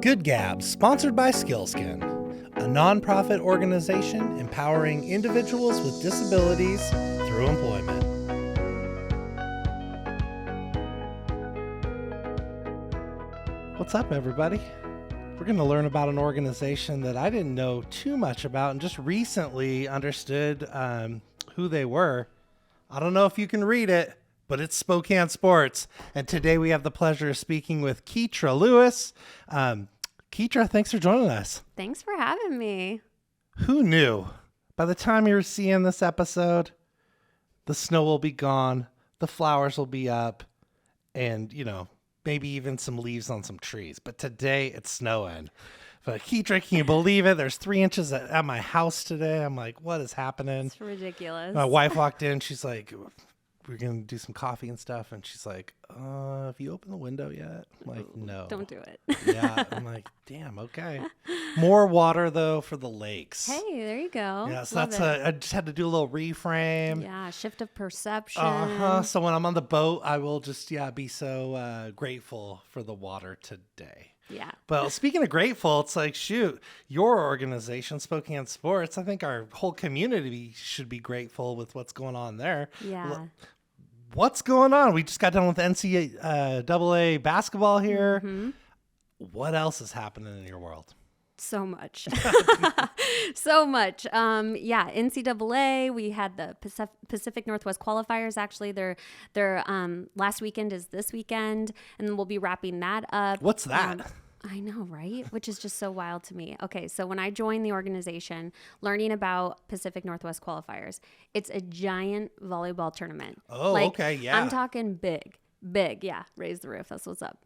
Good Gab, sponsored by Skillskin, a nonprofit organization empowering individuals with disabilities through employment. What's up, everybody? We're going to learn about an organization that I didn't know too much about and just recently understood who they were. I don't know if you can read it, but it's Spokane Sports. And today we have the pleasure of speaking with Keytra Lewis. Keytra, thanks for joining us. Thanks for having me. Who knew? By the time you're seeing this episode, the snow will be gone, the flowers will be up, and, maybe even some leaves on some trees. But today it's snowing. But Keytra, can you believe it? There's 3 inches at my house today. I'm like, what is happening? It's ridiculous. My wife walked in. She's like, we're going to do some coffee and stuff. And she's like, have you opened the window yet? I'm like, no. Don't do it. Yeah. I'm like, damn, okay. More water, though, for the lakes. Hey, there you go. Yeah, so I just had to do a little reframe. Yeah, shift of perception. So when I'm on the boat, I will just, be so grateful for the water today. Yeah. But speaking of grateful, it's like, shoot, your organization, Spokane Sports, I think our whole community should be grateful with what's going on there. Yeah. What's going on? We just got done with NCAA basketball here. Mm-hmm. What else is happening in your world? So much. So much. NCAA, we had the Pacific Northwest qualifiers. Actually, their last weekend is this weekend, and then we'll be wrapping that up. What's that? I know, right? Which is just so wild to me. Okay, so when I joined the organization, learning about Pacific Northwest qualifiers, it's a giant volleyball tournament. Oh, okay, yeah. I'm talking big, yeah. Raise the roof. That's what's up.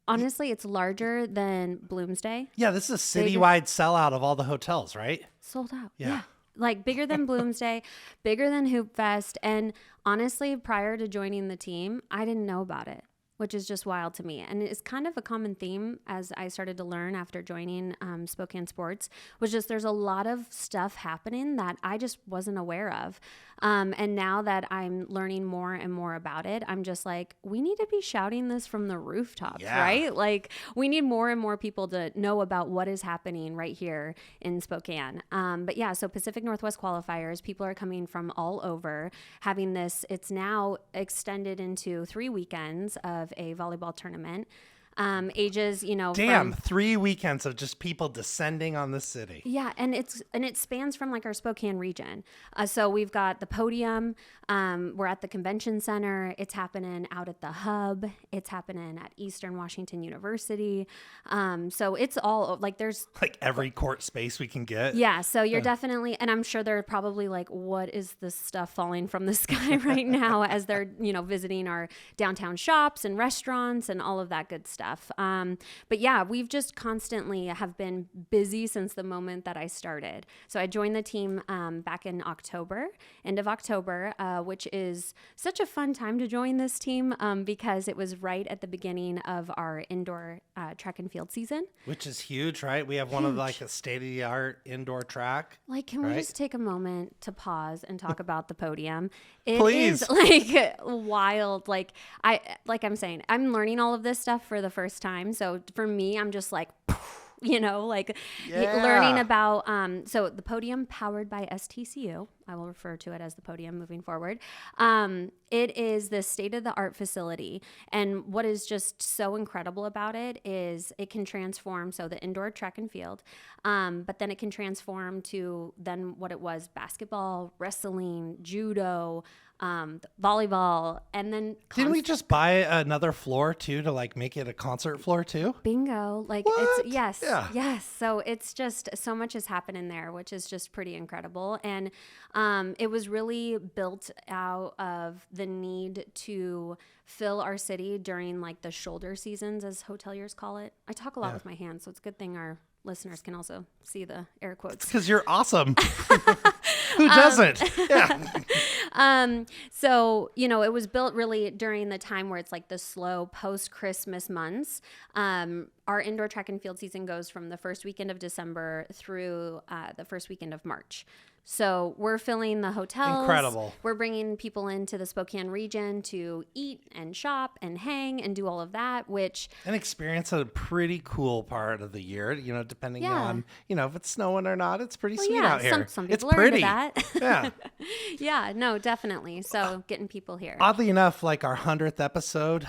Honestly, it's larger than Bloomsday. Yeah, this is a citywide sellout of all the hotels, right? Sold out. Yeah. Like bigger than Bloomsday, bigger than Hoop Fest. And honestly, prior to joining the team, I didn't know about it, which is just wild to me. And it's kind of a common theme as I started to learn after joining Spokane Sports, was just there's a lot of stuff happening that I just wasn't aware of. And now that I'm learning more and more about it, I'm just like, we need to be shouting this from the rooftops, right? Like we need more and more people to know about what is happening right here in Spokane. So Pacific Northwest qualifiers, people are coming from all over having this. It's now extended into 3 weekends of a volleyball tournament. Ages, Damn, 3 weekends of just people descending on the city. Yeah, and it spans from like our Spokane region. So we've got the podium. We're at the convention center. It's happening out at the hub. It's happening at Eastern Washington University. So it's all like there's like every court space we can get. Yeah, so you're definitely, and I'm sure they're probably like, what is this stuff falling from the sky right now as they're, visiting our downtown shops and restaurants and all of that good stuff. But yeah, we've just constantly have been busy since the moment that I started. So I joined the team back in October, end of October, which is such a fun time to join this team because it was right at the beginning of our indoor track and field season. Which is huge, right? We have one of like a state-of-the-art indoor track. Like, can we just take a moment to pause and talk about the podium? It Please. is like wild. Like I'm saying, I'm learning all of this stuff for the first time. So for me, I'm just like, learning about, so the podium powered by STCU, I will refer to it as the podium moving forward. It is the state-of-the-art facility. And what is just so incredible about it is it can transform, so the indoor track and field, but then it can transform to then what it was, basketball, wrestling, judo, volleyball, and then didn't we just buy another floor too to like make it a concert floor too? Bingo. Like what? Yes. So it's just so much is happening there, which is just pretty incredible. And it was really built out of the need to fill our city during like the shoulder seasons, as hoteliers call it. I talk a lot with my hands, so it's a good thing our listeners can also see the air quotes. Because you're awesome. Who doesn't? Yeah. So, it was built really during the time where it's like the slow post-Christmas months. Our indoor track and field season goes from the first weekend of December through the first weekend of March. So we're filling the hotels. Incredible. We're bringing people into the Spokane region to eat and shop and hang and do all of that, which... And experience a pretty cool part of the year, you know, depending on, you know, if it's snowing or not. It's pretty sweet out here. Some people it's are into pretty. that. Yeah. Yeah, no, definitely. So getting people here. Oddly enough, like our 100th episode,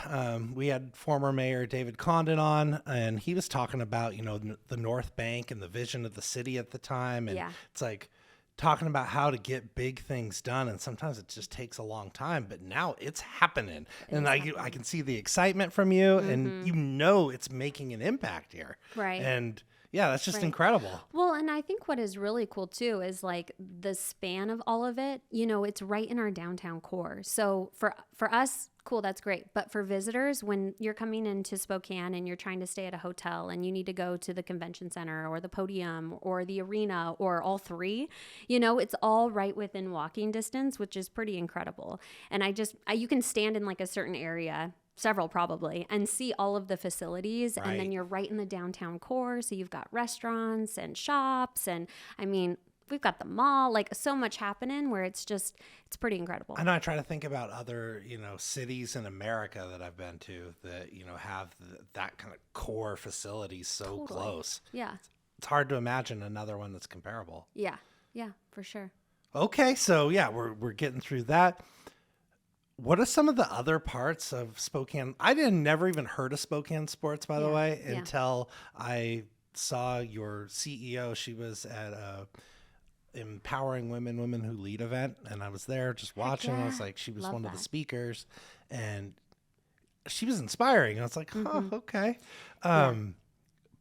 we had former Mayor David Condon on, and he was talking about, you know, the North Bank and the vision of the city at the time. And it's like... talking about how to get big things done, and sometimes it just takes a long time, but now it's happening. And I can see the excitement from you, and you know it's making an impact here. Right. And yeah, that's just incredible. Well, and I think what is really cool too is like the span of all of it, you know, it's right in our downtown core. So for us, cool, that's great. But for visitors, when you're coming into Spokane and you're trying to stay at a hotel and you need to go to the convention center or the podium or the arena or all three, you know, it's all right within walking distance, which is pretty incredible. And you can stand in like a certain area, several probably, and see all of the facilities. Right. And then you're right in the downtown core. So you've got restaurants and shops. And I mean, we've got the mall, like so much happening where it's pretty incredible. I know I try to think about other, you know, cities in America that I've been to that, you know, have that kind of core facilities so close. Yeah. It's hard to imagine another one that's comparable. Yeah. Yeah, for sure. Okay. So yeah, we're getting through that. What are some of the other parts of Spokane? I never even heard of Spokane Sports, by the way, until I saw your CEO. She was at Empowering Women Who Lead event, and I was there just watching. I was like, she was one of the speakers, and she was inspiring. I was like, okay.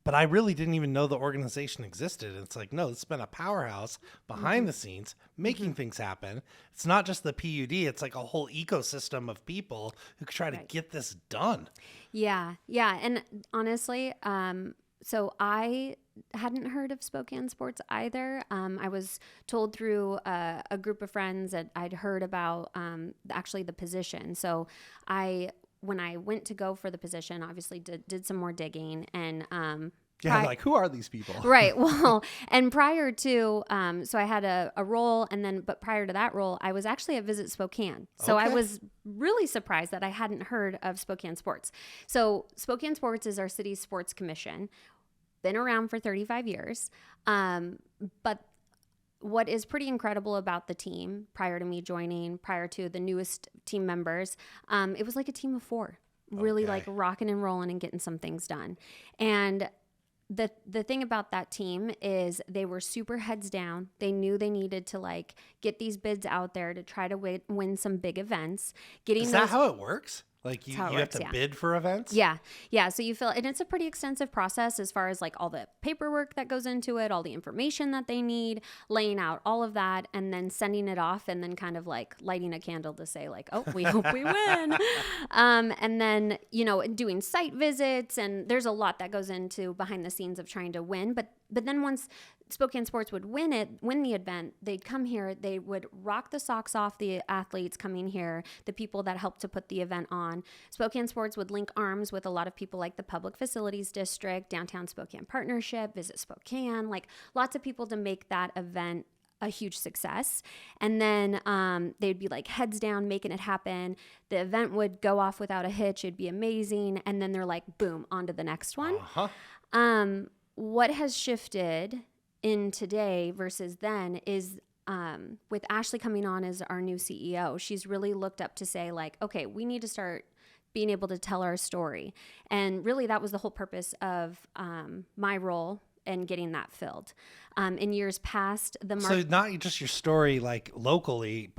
But I really didn't even know the organization existed. It's like, no, it's been a powerhouse behind the scenes, making things happen. It's not just the PUD. It's like a whole ecosystem of people who try to get this done. Yeah. Yeah. And honestly, so I hadn't heard of Spokane Sports either. I was told through a group of friends that I'd heard about actually the position. So when I went to go for the position, obviously did some more digging and like who are these people? Right. Well, and prior to so I had a role, but prior to that role, I was actually at Visit Spokane. So I was really surprised that I hadn't heard of Spokane Sports. So Spokane Sports is our city's sports commission. Been around for 35 years. But what is pretty incredible about the team prior to me joining, prior to the newest team members, it was like a team of four, really like rocking and rolling and getting some things done. And the thing about that team is they were super heads down. They knew they needed to like get these bids out there to try to win some big events. Is that how it works? Like you have to bid for events? Yeah. Yeah. So you and it's a pretty extensive process as far as like all the paperwork that goes into it, all the information that they need, laying out all of that, and then sending it off and then kind of like lighting a candle to say like, oh, we hope we win. And then, you know, doing site visits, and there's a lot that goes into behind the scenes of trying to win. But then once Spokane Sports would win the event, they'd come here, they would rock the socks off the athletes coming here, the people that helped to put the event on. Spokane Sports would link arms with a lot of people like the Public Facilities District, Downtown Spokane Partnership, Visit Spokane, like lots of people to make that event a huge success. And then they'd be like heads down, making it happen. The event would go off without a hitch. It'd be amazing. And then they're like, boom, on to the next one. What has shifted in today versus then is with Ashley coming on as our new CEO, she's really looked up to say like, okay, we need to start being able to tell our story. And really that was the whole purpose of my role and getting that filled. In years past, so not just your story like locally,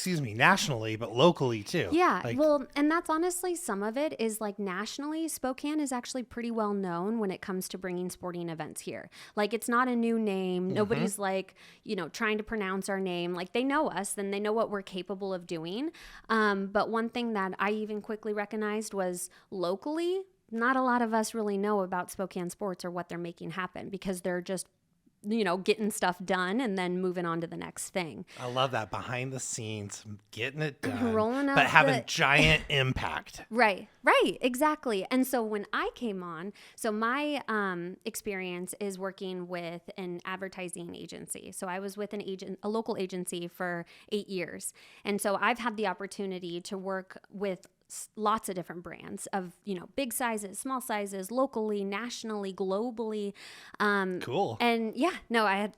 nationally, but locally too. Yeah, well, and that's honestly some of it is like nationally, Spokane is actually pretty well known when it comes to bringing sporting events here. Like it's not a new name. Nobody's like, you know, trying to pronounce our name. Like they know us and they know what we're capable of doing. But one thing that I even quickly recognized was locally, not a lot of us really know about Spokane Sports or what they're making happen because they're just getting stuff done and then moving on to the next thing. I love that, behind the scenes, getting it done, Rolling up but having giant impact. Right, exactly. And so when I came on, so my experience is working with an advertising agency. So I was with a local agency for 8 years. And so I've had the opportunity to work with lots of different brands of, big sizes, small sizes, locally, nationally, globally. Cool. And I had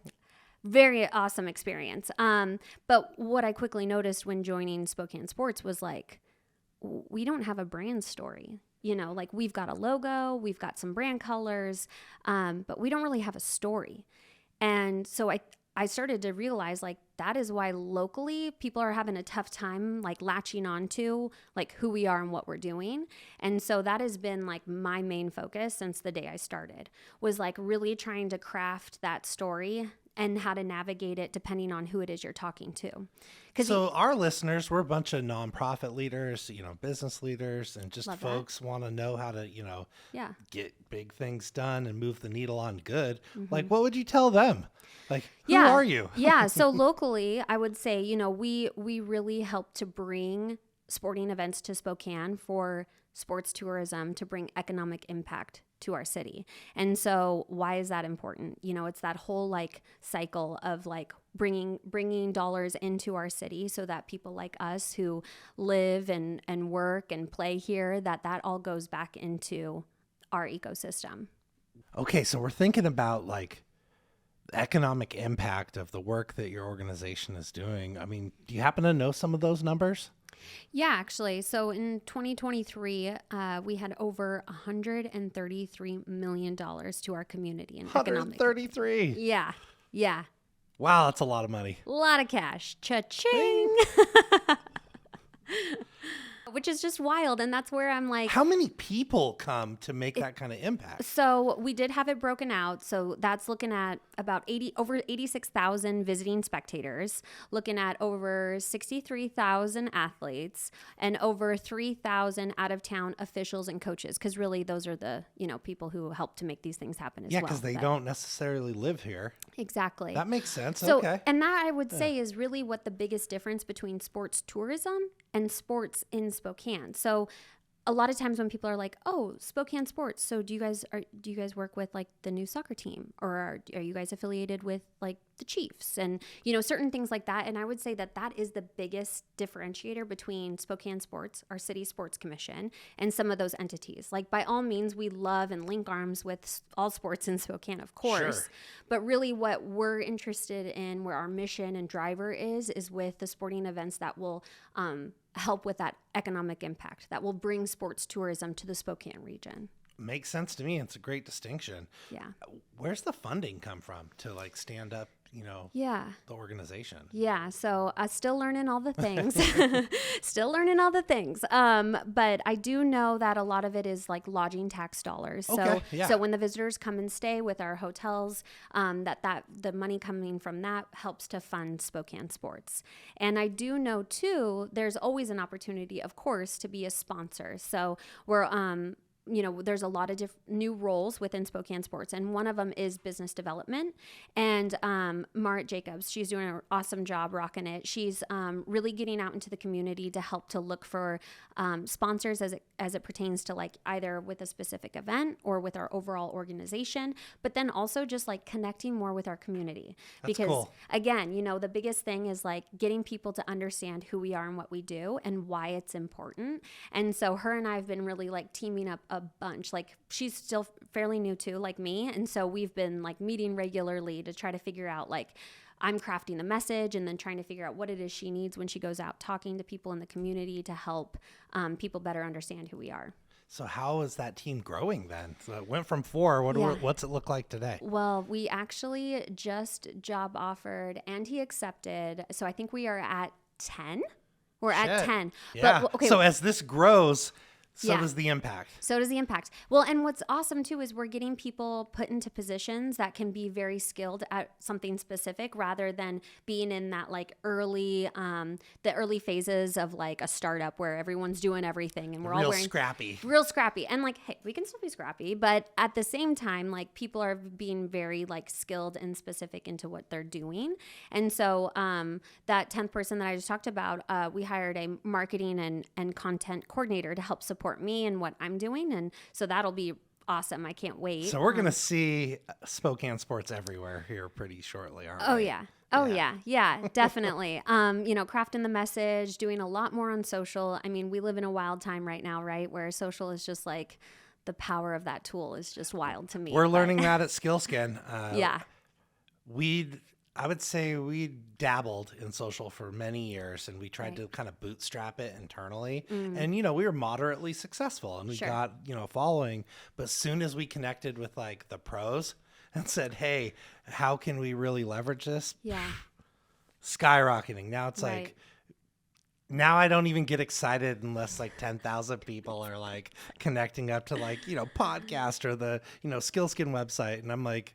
very awesome experience. But what I quickly noticed when joining Spokane Sports was like, we don't have a brand story. Like we've got a logo, we've got some brand colors, but we don't really have a story. And so I started to realize like that is why locally people are having a tough time like latching onto like who we are and what we're doing. And so that has been like my main focus since the day I started, was like really trying to craft that story and how to navigate it depending on who it is you're talking to. So our listeners, we're a bunch of nonprofit leaders, business leaders, and just folks want to know how to, get big things done and move the needle on good. Mm-hmm. Like, what would you tell them? Like, who are you? So locally, I would say, we really help to bring sporting events to Spokane for sports tourism to bring economic impact to our city. And so why is that important? It's that whole like cycle of like bringing dollars into our city so that people like us who live and work and play here, that all goes back into our ecosystem. Okay. So we're thinking about like the economic impact of the work that your organization is doing. I mean, do you happen to know some of those numbers? Yeah, actually. So in 2023, we had over $133 million to our community in economic. 133. Yeah. Wow, that's a lot of money. A lot of cash. Cha-ching. Which is just wild. And that's where I'm like, how many people come to make that kind of impact? So we did have it broken out. So that's looking at about over 86,000 visiting spectators, looking at over 63,000 athletes, and over 3,000 out of town officials and coaches. Cause really those are the, people who help to make these things happen as well. Yeah. Cause they don't necessarily live here. Exactly. That makes sense. So, okay. And that I would say is really what the biggest difference between sports tourism and sports in Spokane. So a lot of times when people are like, oh, Spokane Sports, so do you guys work with like the new soccer team, or are you guys affiliated with like the Chiefs and certain things like that? And I would say that is the biggest differentiator between Spokane Sports, our city sports commission, and some of those entities. Like by all means, we love and link arms with all sports in Spokane, of course. Sure. But really what we're interested in, where our mission and driver is with the sporting events that will help with that economic impact, that will bring sports tourism to the Spokane region. Makes sense to me. It's a great distinction. Yeah. Where's the funding come from to like stand up, the organization? Yeah. So still learning all the things, But I do know that a lot of it is like lodging tax dollars. So when the visitors come and stay with our hotels, that the money coming from that helps to fund Spokane Sports. And I do know too, there's always an opportunity, of course, to be a sponsor. So we're, there's a lot of new roles within Spokane Sports, and one of them is business development. And Marit Jacobs, she's doing an awesome job rocking it. She's really getting out into the community to help to look for sponsors as it pertains to like either with a specific event or with our overall organization, but then also just like connecting more with our community. That's because cool. Again, the biggest thing is like getting people to understand who we are and what we do and why it's important. And so her and I have been really like teaming up a bunch. Like she's still fairly new too, like me. And so we've been like meeting regularly to try to figure out like, I'm crafting the message and then trying to figure out what it is she needs when she goes out talking to people in the community to help people better understand who we are. So how is that team growing then? So it went from 4. What's it look like today? Well, we actually just job offered and he accepted. So I think we are at 10. We're at 10. Yeah. But, okay. So as this grows, So does the impact. So does the impact. Well, and what's awesome too is we're getting people put into positions that can be very skilled at something specific rather than being in that like early, the early phases of like a startup where everyone's doing everything and we're all wearing real scrappy. And like, hey, we can still be scrappy, but at the same time, like people are being very like skilled and specific into what they're doing. And so that 10th person that I just talked about, we hired a marketing and content coordinator to help support me and what I'm doing. And so that'll be awesome. I can't wait. So we're going to see Spokane Sports everywhere here pretty shortly, aren't we? Yeah. Oh yeah, definitely. Crafting the message, doing a lot more on social. I mean, we live in a wild time right now, right? Where social is just like the power of that tool is just wild to me. We're learning that at Skillskin. I would say we dabbled in social for many years, and we tried to kind of bootstrap it internally. And, we were moderately successful, and we got, a following. But as soon as we connected with like the pros and said, hey, how can we really leverage this? Yeah. Skyrocketing. Now it's like, now I don't even get excited unless like 10,000 people are like connecting up to like, podcast or the, Skillskin website. And I'm like,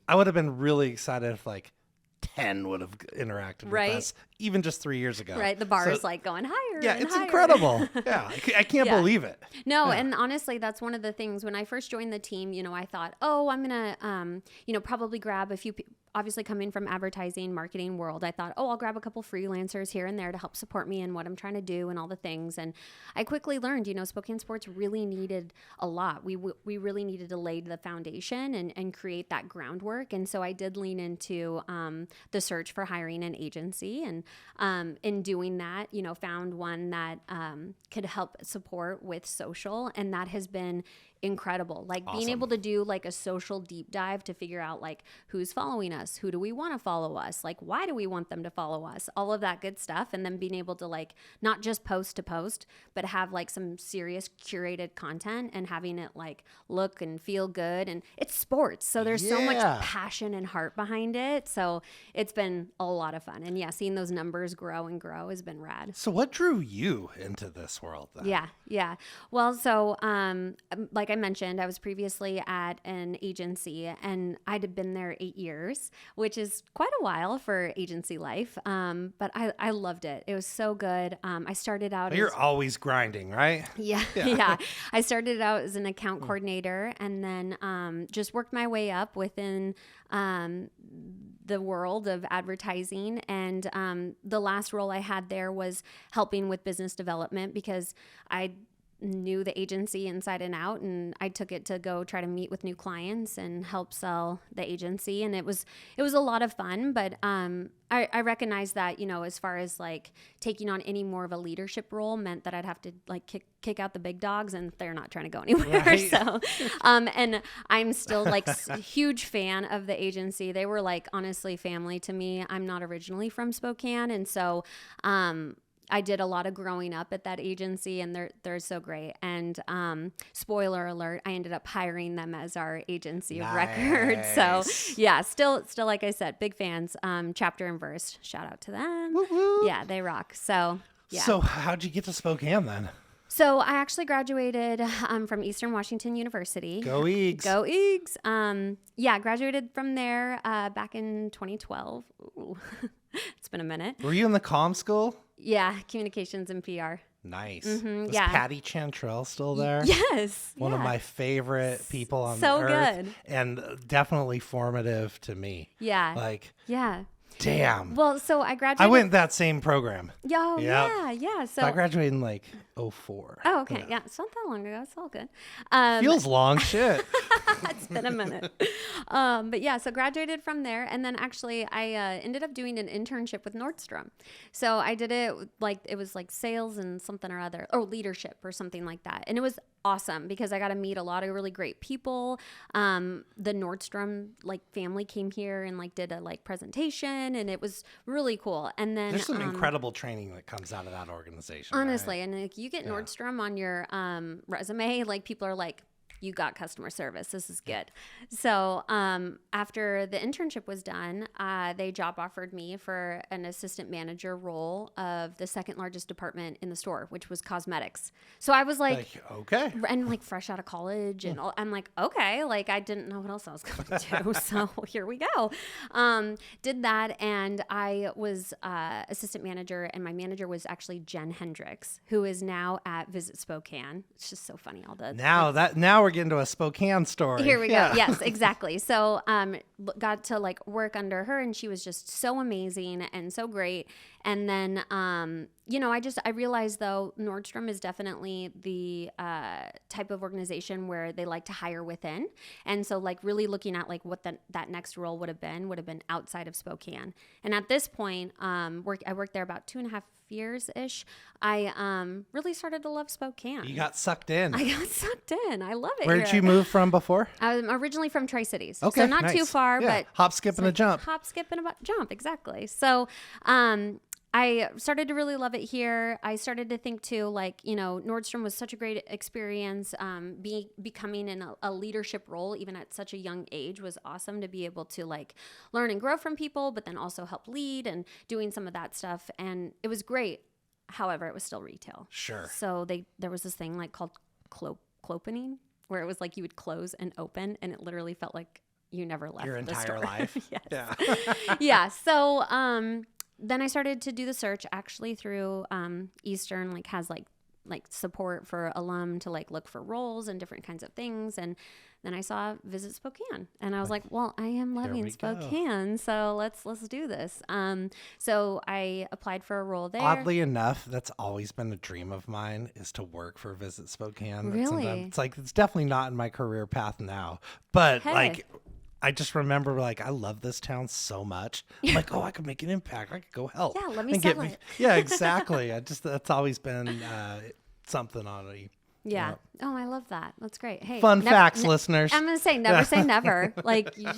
I would have been really excited if like 10 would have interacted with us even just 3 years ago. Right. The bar is like going higher. Yeah, it's higher. Incredible. Yeah. I can't believe it. No. And honestly, that's one of the things when I first joined the team, I thought, I'm going to, probably grab a few people. Obviously coming from advertising, marketing world, I thought, I'll grab a couple freelancers here and there to help support me in what I'm trying to do and all the things. And I quickly learned, Spokane Sports really needed a lot. We really needed to lay the foundation and create that groundwork. And so I did lean into the search for hiring an agency. And in doing that, found one that could help support with social. And that has been incredible. Like being able to do like a social deep dive to figure out like who's following us, who do we want to follow us, like why do we want them to follow us, all of that good stuff. And then being able to like not just post to post, but have like some serious curated content and having it like look and feel good. And it's sports, so there's so much passion and heart behind it. So it's been a lot of fun. And seeing those numbers grow and grow has been rad. So what drew you into this world then? Yeah. Well, so like I mentioned, I was previously at an agency and I'd been there 8 years, which is quite a while for agency life. But I loved it. It was so good. I started out You're always grinding, right? Yeah. I started out as an account coordinator and then just worked my way up within the world of advertising. And the last role I had there was helping with business development because I knew the agency inside and out, and I took it to go try to meet with new clients and help sell the agency. And it was a lot of fun, but I recognized that, as far as like taking on any more of a leadership role meant that I'd have to like kick out the big dogs, and they're not trying to go anywhere. Right. So, and I'm still like a huge fan of the agency. They were like honestly family to me. I'm not originally from Spokane, and so I did a lot of growing up at that agency, and they're so great. And spoiler alert, I ended up hiring them as our agency of record. So yeah, still like I said, big fans. Chapter and Verse, shout out to them. Woo-hoo. Yeah, they rock. So yeah. So how'd you get to Spokane then? So I actually graduated from Eastern Washington University. Go Eags. Go Eags. Graduated from there back in 2012. Ooh. It's been a minute. Were you in the comm school? Yeah, communications and PR. Nice. Mm-hmm, was Patty Chantrell still there? Yes. One of my favorite people on so earth. Good. And definitely formative to me. Yeah. Yeah. Damn. Well, so I graduated. I went that same program. Oh, yeah. So I graduated in 2004. Oh, okay. Yeah. It's not that long ago. It's all good. Feels long. Shit. It's been a minute. But yeah, so graduated from there. And then actually I ended up doing an internship with Nordstrom. So I did it it was like sales and something or other, or leadership or something like that. And it was awesome because I got to meet a lot of really great people. The Nordstrom family came here and did a presentation, and it was really cool. And then there's some incredible training that comes out of that organization. Honestly, right? And you get Nordstrom on your resume, people are like, you got customer service. This is good. So after the internship was done, they job offered me for an assistant manager role of the second largest department in the store, which was cosmetics. So I was like okay. And like fresh out of college and I'm like, okay, like I didn't know what else I was going to do. So here we go. Did that. And I was assistant manager, and my manager was actually Jen Hendricks, who is now at Visit Spokane. It's just so funny. Now we're getting to a Spokane story. Here we go. Yes, exactly. So got to like work under her, and she was just so amazing and so great. And then, I realized though, Nordstrom is definitely the type of organization where they like to hire within. And so like really looking at like what that next role would have been outside of Spokane. And at this point, I worked there about 2.5 years-ish. I really started to love Spokane. You got sucked in. I got sucked in. I love it. Where did you move from before? I'm originally from Tri-Cities. Okay, so not nice. too far, but hop, skip, and a jump. Hop, skip, and a jump. Exactly. So, I started to really love it here. I started to think too, like, Nordstrom was such a great experience. Becoming in a leadership role, even at such a young age, was awesome to be able to like learn and grow from people, but then also help lead and doing some of that stuff. And it was great. However, it was still retail. Sure. So there was this thing like called clopening, where it was like you would close and open, and it literally felt like you never left your the entire store. life. Yes. Yeah. Yeah. So then I started to do the search actually through Eastern, like has like support for alum to like look for roles and different kinds of things. And then I saw Visit Spokane, and I was like, well, I am loving Spokane, so let's do this. So I applied for a role there. Oddly enough, that's always been a dream of mine, is to work for Visit Spokane. Really? It's definitely not in my career path now, but Hey. like I just remember like I love this town so much. I'm like, I could make an impact. I could go help. Yeah, let me and sell it. Yeah, exactly. That's always been something on me. Yeah. Oh, I love that. That's great. Hey, fun facts, listeners. I'm gonna say never say never. Like you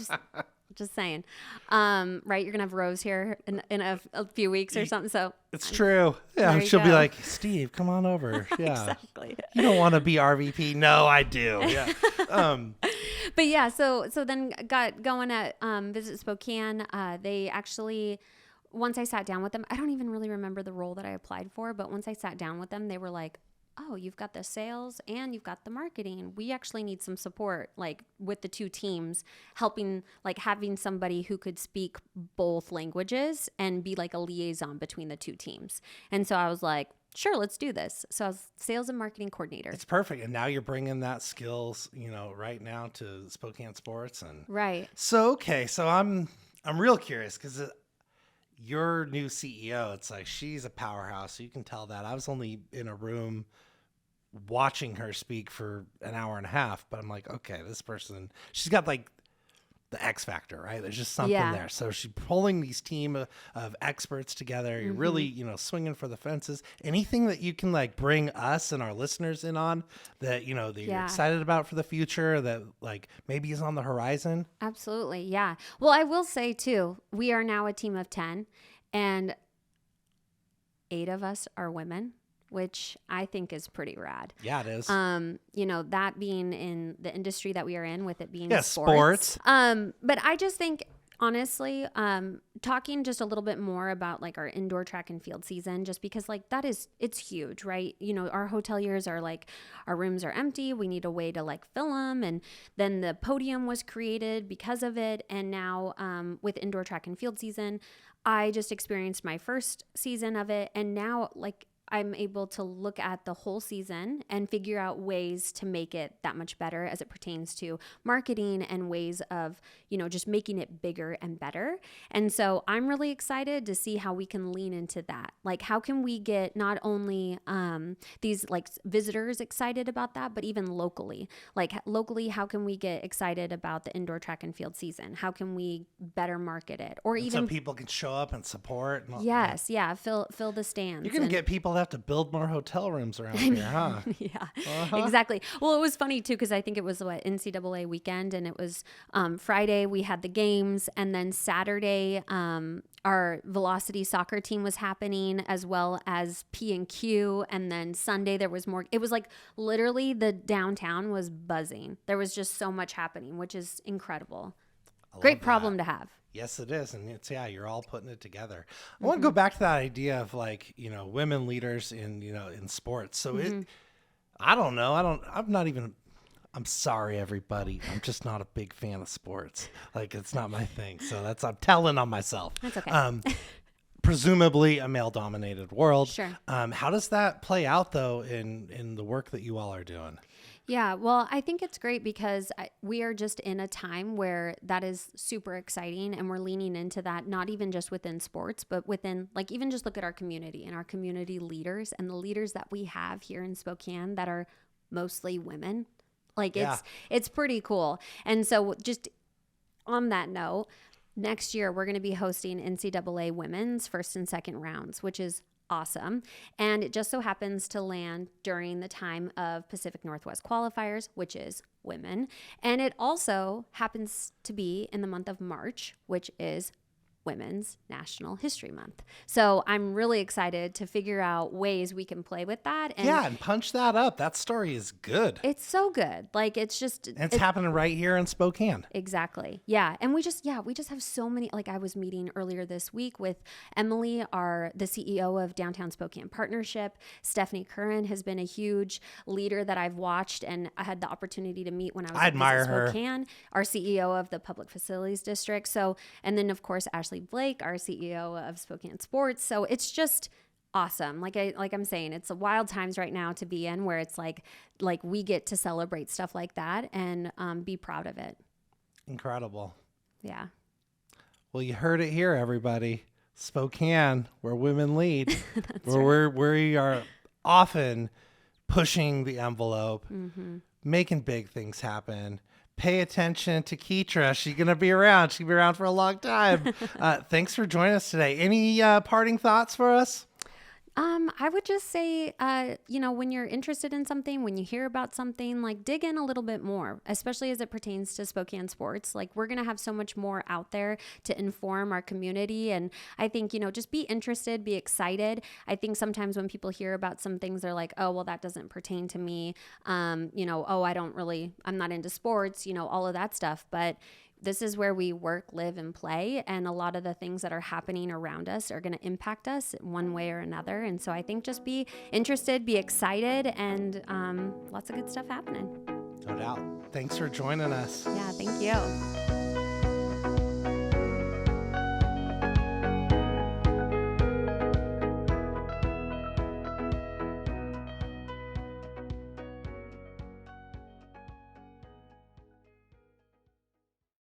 just saying. Right? You're gonna have Rose here in a few weeks or something. So it's true. Yeah, she'll be like, Steve, come on over. Yeah, exactly. You don't want to be RVP? No, I do. Yeah. But yeah, so then got going at Visit Spokane. They actually, once I sat down with them, I don't even really remember the role that I applied for, but once I sat down with them, they were like, oh, you've got the sales and you've got the marketing. We actually need some support, like with the two teams, helping, like having somebody who could speak both languages and be like a liaison between the two teams. And so I was like, sure, let's do this. So I was sales and marketing coordinator. It's perfect. And now you're bringing that skills, right now to Spokane Sports. And right. So, okay. So I'm real curious because your new CEO, it's like, she's a powerhouse. So you can tell that. I was only in a room watching her speak for an hour and a half, but I'm like, okay, this person, she's got like the X factor, right? There's just something there. So she's pulling these team of experts together. You're really, swinging for the fences. Anything that you can like bring us and our listeners in on that, that you're excited about for the future, that like maybe is on the horizon? Absolutely. Yeah. Well, I will say too, we are now a team of 10 and 8 of us are women, which I think is pretty rad. Yeah, it is. That being in the industry that we are in, with it being sports. But I just think, honestly, talking just a little bit more about like our indoor track and field season, just because like it's huge, right? Our hoteliers are like, our rooms are empty. We need a way to like fill them. And then the podium was created because of it. And now with indoor track and field season, I just experienced my first season of it. And now like I'm able to look at the whole season and figure out ways to make it that much better as it pertains to marketing and ways of, just making it bigger and better. And so I'm really excited to see how we can lean into that. Like, how can we get not only these like visitors excited about that, but even locally, how can we get excited about the indoor track and field season? How can we better market it? Or even so people can show up and support. And all, yes. Yeah. Fill the stands. You're going to get people they have to build more hotel rooms around here, huh? Yeah, exactly. Well, it was funny too, because I think it was NCAA weekend, and it was Friday we had the games, and then Saturday our Velocity soccer team was happening, as well as P&Q, and then Sunday there was more. It was like literally the downtown was buzzing. There was just so much happening, which is incredible. Great problem to have. Yes, it is. And it's, you're all putting it together. I want to go back to that idea of like, women leaders in sports. So I don't know. I'm sorry, everybody. I'm just not a big fan of sports. Like, it's not my thing. So I'm telling on myself. That's okay. Presumably a male dominated world. Sure. How does that play out though in the work that you all are doing? Yeah, well, I think it's great because we are just in a time where that is super exciting, and we're leaning into that, not even just within sports, but within, like, even just look at our community and our community leaders and the leaders that we have here in Spokane that are mostly women. Like, it's pretty cool. And so just on that note, next year we're going to be hosting NCAA women's first and second rounds, which is awesome. And it just so happens to land during the time of Pacific Northwest qualifiers, which is women. And it also happens to be in the month of March, which is Women's National History Month. So I'm really excited to figure out ways we can play with that. And punch that up. That story is good. It's so good. Like, it's happening right here in Spokane. Exactly. Yeah. And we just have so many, like, I was meeting earlier this week with Emily, the CEO of Downtown Spokane Partnership. Stephanie Curran has been a huge leader that I've watched, and I had the opportunity to meet when I was in Spokane, our CEO of the Public Facilities District. So, and then of course, Ashley Blake, our CEO of Spokane Sports. So it's just awesome. Like I'm saying, it's wild times right now to be in, where it's like we get to celebrate stuff like that and be proud of it. Incredible. Yeah. Well, you heard it here, everybody. Spokane, where women lead, where we are often pushing the envelope, making big things happen. Pay attention to Keytra. She's going to be around. She'll be around for a long time. Thanks for joining us today. Any parting thoughts for us? I would just say, when you're interested in something, when you hear about something, like, dig in a little bit more, especially as it pertains to Spokane sports. Like, we're going to have so much more out there to inform our community. And I think, just be interested, be excited. I think sometimes when people hear about some things, they're like, oh, well, that doesn't pertain to me. I'm not into sports, all of that stuff. But this is where we work, live, and play. And a lot of the things that are happening around us are going to impact us one way or another. And so I think just be interested, be excited, and lots of good stuff happening. No doubt. Thanks for joining us. Yeah, thank you.